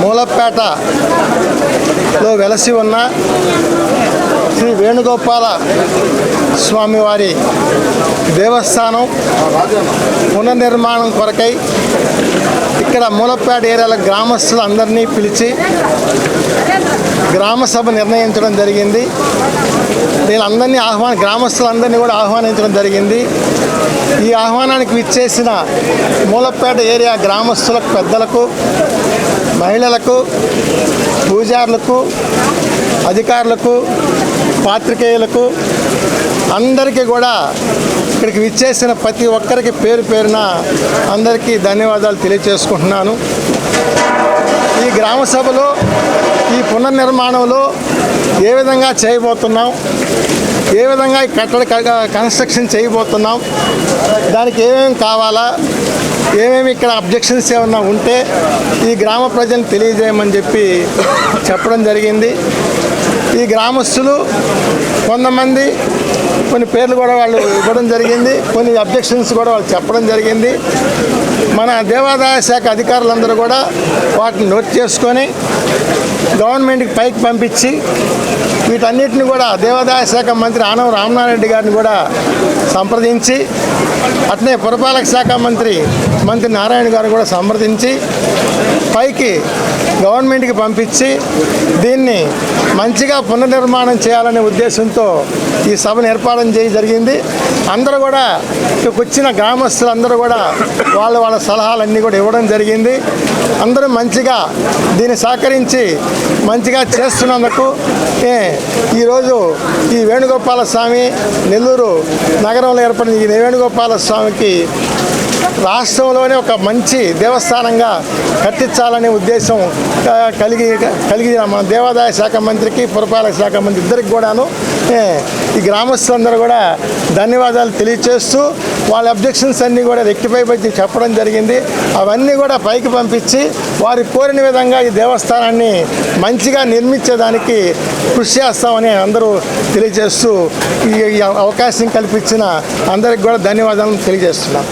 మూలపేటలో వెలసి ఉన్న శ్రీ వేణుగోపాల స్వామివారి దేవస్థానం పునర్నిర్మాణం కొరకై ఇక్కడ మూలపేట ఏరియాల గ్రామస్తులందరినీ పిలిచి గ్రామ సభ నిర్ణయించడం జరిగింది. వీళ్ళందరినీ గ్రామస్తులందరినీ కూడా ఆహ్వానించడం జరిగింది. ఈ ఆహ్వానానికి విచ్చేసిన మూలపేట ఏరియా గ్రామస్తులకు, పెద్దలకు, మహిళలకు, పూజారులకు, అధికారులకు, పాత్రికేయులకు అందరికీ కూడా ఇక్కడికి విచ్చేసిన ప్రతి ఒక్కరికి పేరు పేరున అందరికీ ధన్యవాదాలు తెలియజేసుకుంటున్నాను. ఈ గ్రామ సభలో ఈ పునర్నిర్మాణంలో ఏ విధంగా చేయబోతున్నాం, ఏ విధంగా ఈ కట్టడ కన్స్ట్రక్షన్ చేయబోతున్నాం, దానికి ఏమేమి కావాలా, ఏమేమి ఇక్కడ అబ్జెక్షన్స్ ఏమన్నా ఉంటే ఈ గ్రామ ప్రజలను తెలియజేయమని చెప్పడం జరిగింది. ఈ గ్రామస్తులు కొంతమంది కొన్ని పేర్లు కూడా వాళ్ళు ఇవ్వడం జరిగింది, కొన్ని అబ్జెక్షన్స్ కూడా వాళ్ళు చెప్పడం జరిగింది. మన దేవాదాయ శాఖ అధికారులందరూ కూడా వాటిని నోట్ చేసుకొని గవర్నమెంట్కి పైకి పంపించి వీటన్నిటిని కూడా దేవాదాయ శాఖ మంత్రి ఆనం రామనారాయణ గారిని కూడా సంప్రదించి, అట్నే పురపాలక శాఖ మంత్రి నారాయణ గారిని కూడా సంప్రదించి పైకి గవర్నమెంట్కి పంపించి దీన్ని మంచిగా పునర్నిర్మాణం చేయాలనే ఉద్దేశంతో ఈ సభను ఏర్పాటు చేయడం జరిగింది. అందరూ కూడా ఇక్కడికి వచ్చిన గ్రామస్తులందరూ కూడా వాళ్ళ సలహాలన్నీ కూడా ఇవ్వడం జరిగింది. అందరూ మంచిగా దీన్ని సహకరించి మంచిగా చేస్తున్నందుకు ఈరోజు ఈ వేణుగోపాల స్వామి నెల్లూరు నగరంలో ఏర్పడిన ఈ వేణుగోపాల స్వామికి రాష్ట్రంలోనే ఒక మంచి దేవస్థానంగా కట్టించాలనే ఉద్దేశం కలిగిన మన దేవాదాయ శాఖ మంత్రికి, పురపాలక శాఖ మంత్రి ఇద్దరికి కూడాను ఈ గ్రామస్తులందరూ కూడా ధన్యవాదాలు తెలియజేస్తూ వాళ్ళ అబ్జెక్షన్స్ అన్నీ కూడా రెక్టిఫై చేసి చెప్పడం జరిగింది. అవన్నీ కూడా పైకి పంపించి వారి కోరిన విధంగా ఈ దేవస్థానాన్ని మంచిగా నిర్మించేదానికి కృషి చేస్తామని అందరూ తెలియజేస్తూ ఈ అవకాశం కల్పించిన అందరికి కూడా ధన్యవాదాలు తెలియజేస్తున్నాం.